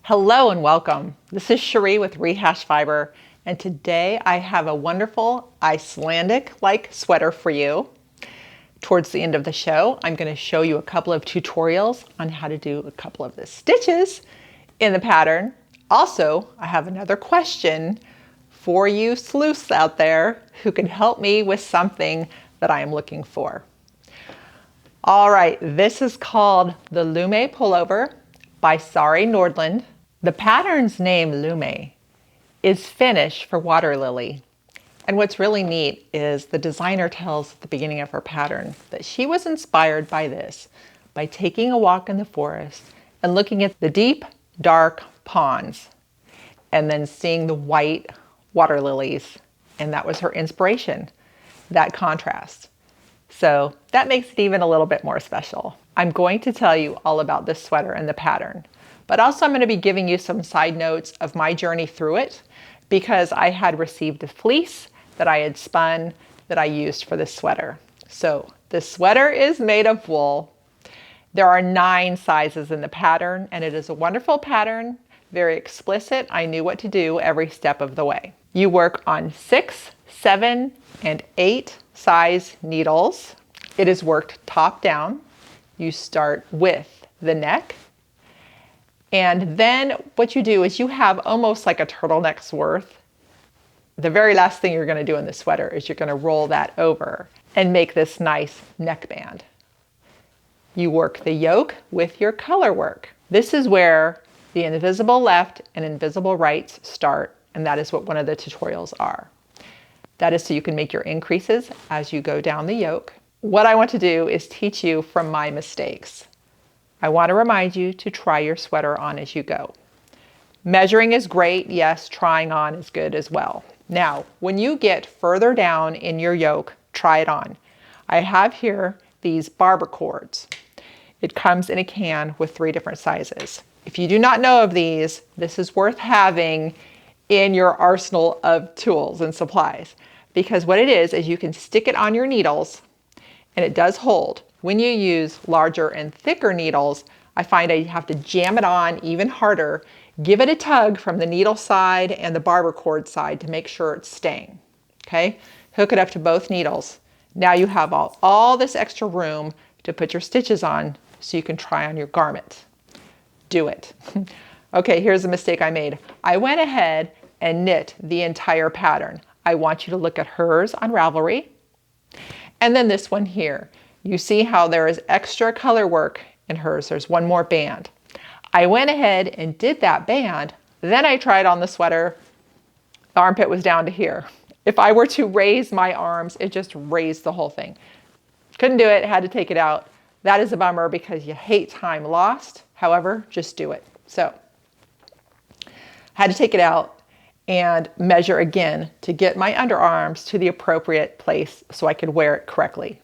Hello and welcome. This is Cherie with Rehash Fiber, and today I have a wonderful Icelandic-like sweater for you. Towards the end of the show, I'm going to show you a couple of tutorials on how to do a couple of the stitches in the pattern. Also, I have another question for you sleuths out there who can help me with something that I am looking for. All right, this is called the Lumme Pullover by Sari Nordland. The pattern's name, Lumme, is Finnish for water lily. And what's really neat is the designer tells at the beginning of her pattern that she was inspired by this by taking a walk in the forest and looking at the deep, dark ponds and then seeing the white water lilies. And that was her inspiration, that contrast. So that makes it even a little bit more special. I'm going to tell you all about this sweater and the pattern, but also I'm going to be giving you some side notes of my journey through it because I had received a fleece that I had spun that I used for this sweater. So this sweater is made of wool. There are 9 sizes in the pattern and it is a wonderful pattern, very explicit. I knew what to do every step of the way. You work on 6, 7, and 8 size needles. It is worked top down. You start with the neck. And then what you do is you have almost like a turtleneck's worth. The very last thing you're going to do in the sweater is you're going to roll that over and make this nice neckband. You work the yoke with your color work. This is where the invisible left and invisible rights start, and that is what one of the tutorials are. That is so you can make your increases as you go down the yoke. What I want to do is teach you from my mistakes. I want to remind you to try your sweater on as you go. Measuring is great, yes, trying on is good as well. Now, when you get further down in your yoke, try it on. I have here these barber cords. It comes in a can with 3 different sizes. If you do not know of these, this is worth having in your arsenal of tools and supplies, because what it is you can stick it on your needles and it does hold. When you use larger and thicker needles, I find I have to jam it on even harder, give it a tug from the needle side and the barber cord side to make sure it's staying. Okay, hook it up to both needles. Now you have all this extra room to put your stitches on so you can try on your garment. Do it. Okay, here's a mistake I made. I went ahead and knit the entire pattern. I want you to look at hers on Ravelry. And then this one here. You see how there is extra color work in hers. There's one more band. I went ahead and did that band. Then I tried on the sweater. The armpit was down to here. If I were to raise my arms, it just raised the whole thing. Couldn't do it, had to take it out. That is a bummer because you hate time lost. However, just do it. So, had to take it out and measure again to get my underarms to the appropriate place so I could wear it correctly.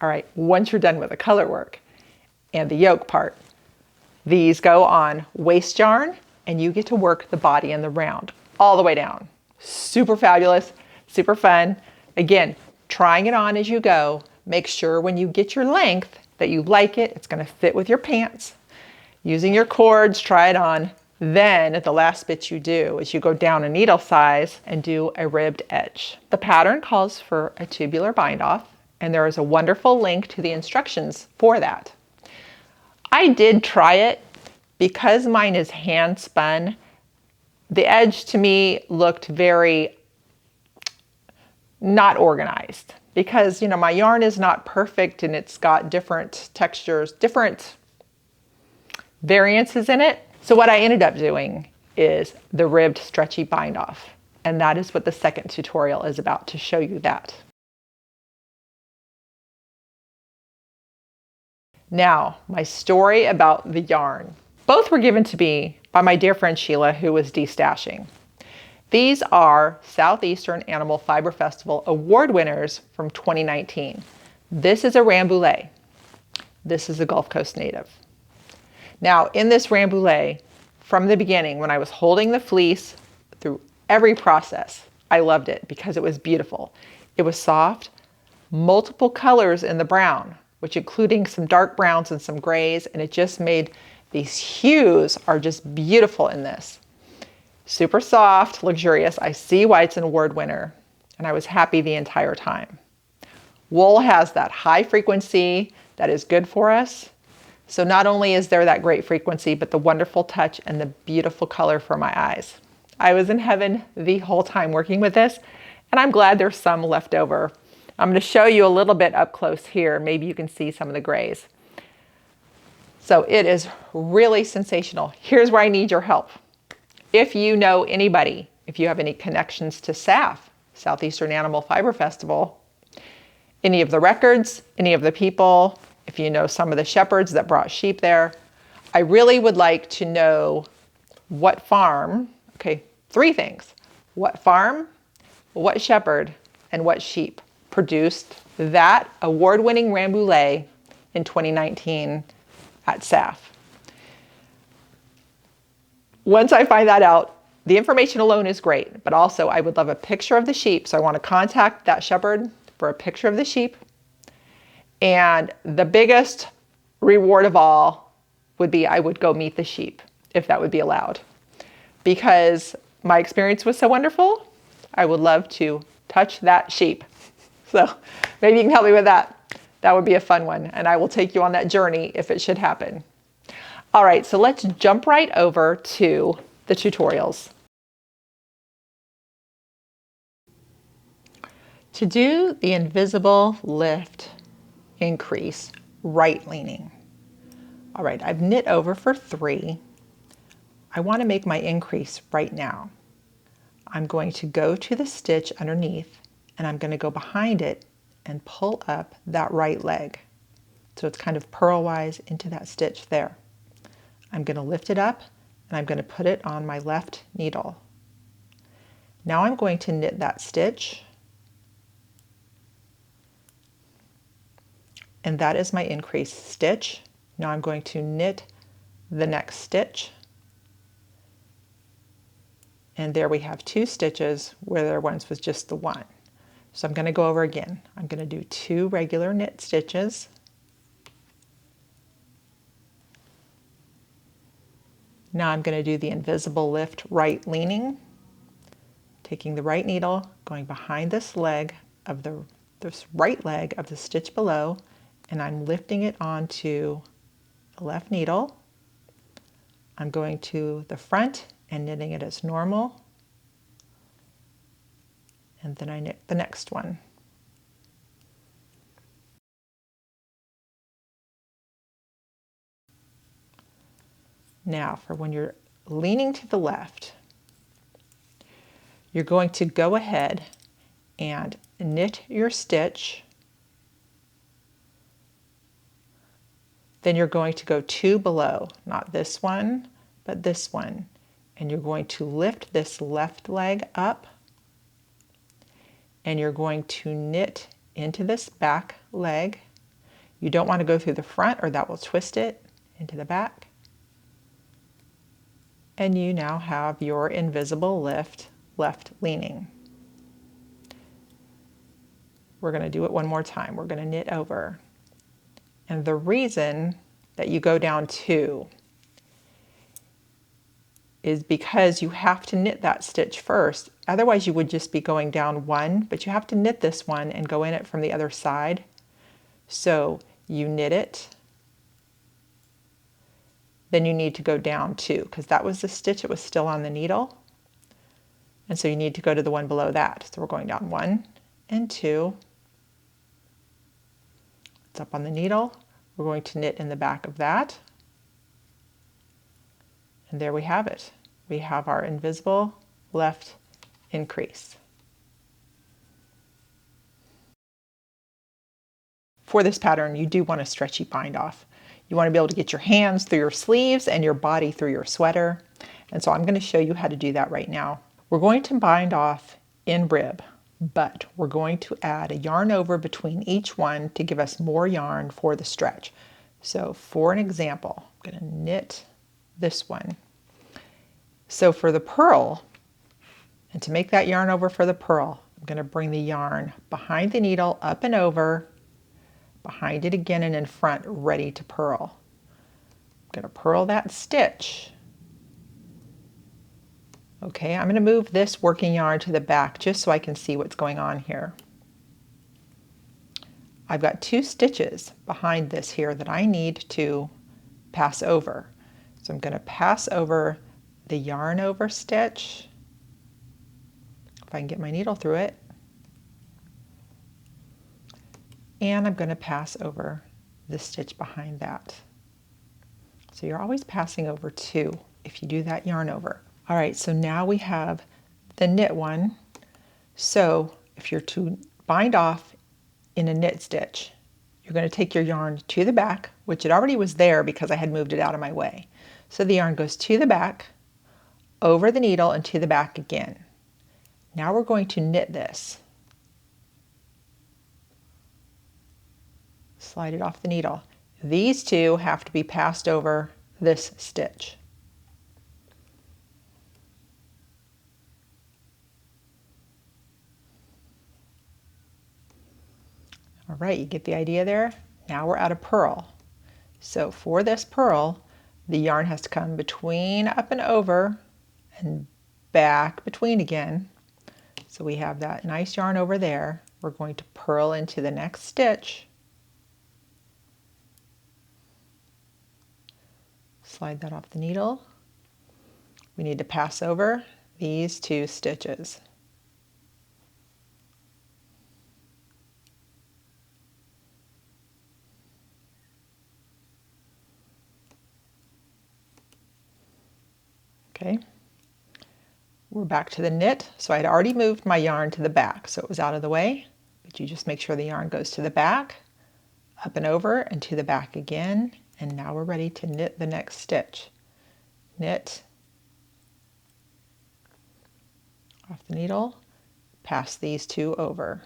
All right, once you're done with the color work and the yoke part, these go on waist yarn and you get to work the body and the round all the way down. Super fabulous, super fun. Again, trying it on as you go. Make sure when you get your length that you like it. It's gonna fit with your pants. Using your cords, try it on. Then the last bit you do is you go down a needle size and do a ribbed edge. The pattern calls for a tubular bind off, and there is a wonderful link to the instructions for that. I did try it. Because mine is hand spun, the edge to me looked very not organized because, you know, my yarn is not perfect and it's got different textures, different variances in it. So what I ended up doing is the ribbed stretchy bind off. And that is what the second tutorial is about, to show you that. Now, my story about the yarn. Both were given to me by my dear friend Sheila, who was destashing. These are Southeastern Animal Fiber Festival award winners from 2019. This is a Rambouillet. This is a Gulf Coast native. Now, in this Rambouillet, from the beginning, when I was holding the fleece through every process, I loved it because it was beautiful. It was soft, multiple colors in the brown, which including some dark browns and some grays, and it just made These hues are just beautiful in this. Super soft, luxurious. I see why it's an award winner, and I was happy the entire time. Wool has that high frequency that is good for us. So not only is there that great frequency, but the wonderful touch and the beautiful color for my eyes. I was in heaven the whole time working with this, and I'm glad there's some left over. I'm going to show you a little bit up close here. Maybe you can see some of the grays. So it is really sensational. Here's where I need your help. If you know anybody, if you have any connections to SAF, Southeastern Animal Fiber Festival, any of the records, any of the people, if you know some of the shepherds that brought sheep there, I really would like to know what farm, okay, 3 things. What farm, what shepherd, and what sheep produced that award-winning Rambouillet in 2019 at SAF. Once I find that out, the information alone is great, but also I would love a picture of the sheep. So I want to contact that shepherd for a picture of the sheep. And the biggest reward of all would be I would go meet the sheep, if that would be allowed. Because my experience was so wonderful, I would love to touch that sheep. So maybe you can help me with that. That would be a fun one, and I will take you on that journey if it should happen. All right, so let's jump right over to the tutorials. To do the invisible lift increase right leaning. All right, I've knit over for 3. I want to make my increase right now. I'm going to go to the stitch underneath, and I'm going to go behind it and pull up that right leg. So it's kind of purlwise into that stitch there. I'm going to lift it up, and I'm going to put it on my left needle. Now I'm going to knit that stitch, and that is my increased stitch. Now I'm going to knit the next stitch, and there we have 2 stitches where there once was just the 1. So I'm going to go over again. I'm going to do 2 regular knit stitches. Now I'm going to do the invisible lift right leaning, taking the right needle, going behind this leg of this right leg of the stitch below, and I'm lifting it onto the left needle. I'm going to the front and knitting it as normal. And then I knit the next one. Now for when you're leaning to the left, you're going to go ahead and knit your stitch. Then you're going to go 2 below, not this one, but this one. And you're going to lift this left leg up, and you're going to knit into this back leg. You don't want to go through the front or that will twist it into the back. And you now have your invisible lift left leaning. We're going to do it one more time. We're going to knit over. And the reason that you go down 2 is because you have to knit that stitch first. Otherwise you would just be going down 1, but you have to knit this one and go in it from the other side. So you knit it, then you need to go down 2 because that was the stitch that was still on the needle. And so you need to go to the one below that. So we're going down 1 and 2. It's up on the needle. We're going to knit in the back of that. And there we have it. We have our invisible left increase. For this pattern, you do want a stretchy bind off. You want to be able to get your hands through your sleeves and your body through your sweater. And so I'm going to show you how to do that right now. We're going to bind off in rib, but we're going to add a yarn over between each one to give us more yarn for the stretch. So for an example, I'm going to knit this one. So for the purl, and to make that yarn over for the purl, I'm going to bring the yarn behind the needle, up and over, behind it again and in front, ready to purl. I'm going to purl that stitch. Okay, I'm going to move this working yarn to the back just so I can see what's going on here. I've got 2 stitches behind this here that I need to pass over. So I'm going to pass over the yarn over stitch, if I can get my needle through it, and I'm going to pass over the stitch behind that. So you're always passing over 2 if you do that yarn over. All right, so now we have the knit one. So if you're to bind off in a knit stitch, you're going to take your yarn to the back, which it already was there because I had moved it out of my way. So the yarn goes to the back, over the needle, and to the back again. Now we're going to knit this. Slide it off the needle. These 2 have to be passed over this stitch. All right, you get the idea there? Now we're at a purl. So for this purl, the yarn has to come between, up and over, and back between again. So we have that nice yarn over there. We're going to purl into the next stitch. Slide that off the needle. We need to pass over these 2 stitches. Okay, we're back to the knit. So I'd already moved my yarn to the back, so it was out of the way, but you just make sure the yarn goes to the back, up and over, and to the back again. And now we're ready to knit the next stitch. Knit, off the needle, pass these 2 over.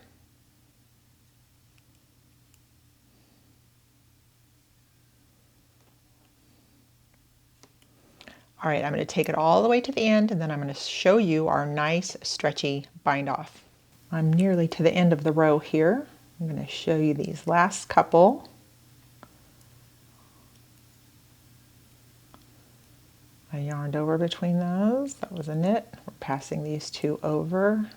All right, I'm going to take it all the way to the end, and then I'm going to show you our nice stretchy bind off. I'm nearly to the end of the row here. I'm going to show you these last couple. I yarned over between those. That was a knit. We're passing these 2 over.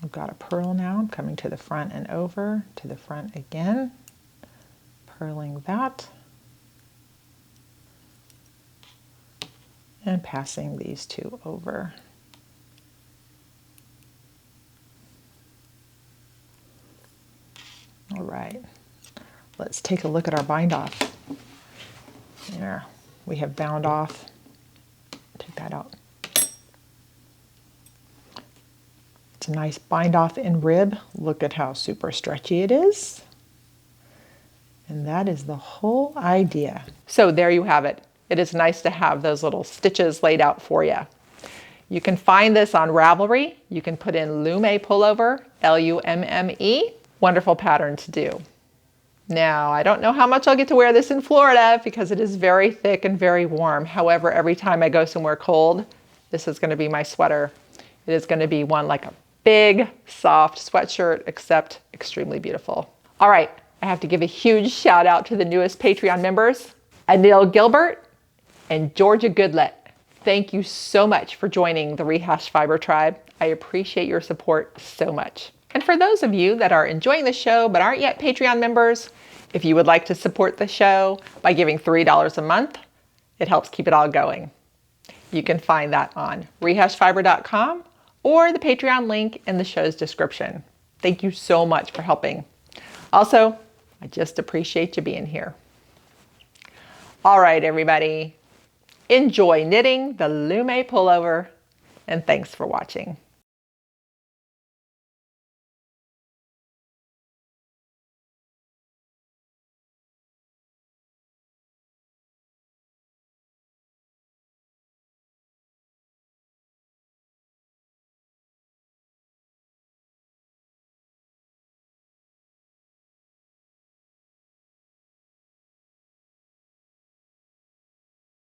I've got a purl now. I'm coming to the front and over, to the front again, purling that, and passing these 2 over. All right, let's take a look at our bind off. There, we have bound off. Take that out. It's a nice bind off in rib. Look at how super stretchy it is. And that is the whole idea. So there you have it. It is nice to have those little stitches laid out for you. You can find this on Ravelry. You can put in Lumme Pullover, Lumme. Wonderful pattern to do. Now, I don't know how much I'll get to wear this in Florida because it is very thick and very warm. However, every time I go somewhere cold, this is going to be my sweater. It is going to be one like a big, soft sweatshirt, except extremely beautiful. All right, I have to give a huge shout out to the newest Patreon members, Anil Gilbert and Georgia Goodlet. Thank you so much for joining the Rehash Fiber tribe. I appreciate your support so much. And for those of you that are enjoying the show but aren't yet Patreon members, if you would like to support the show by giving $3 a month, it helps keep it all going. You can find that on rehashfiber.com or the Patreon link in the show's description. Thank you so much for helping. Also, I just appreciate you being here. All right, everybody. Enjoy knitting the Lumme Pullover, and thanks for watching.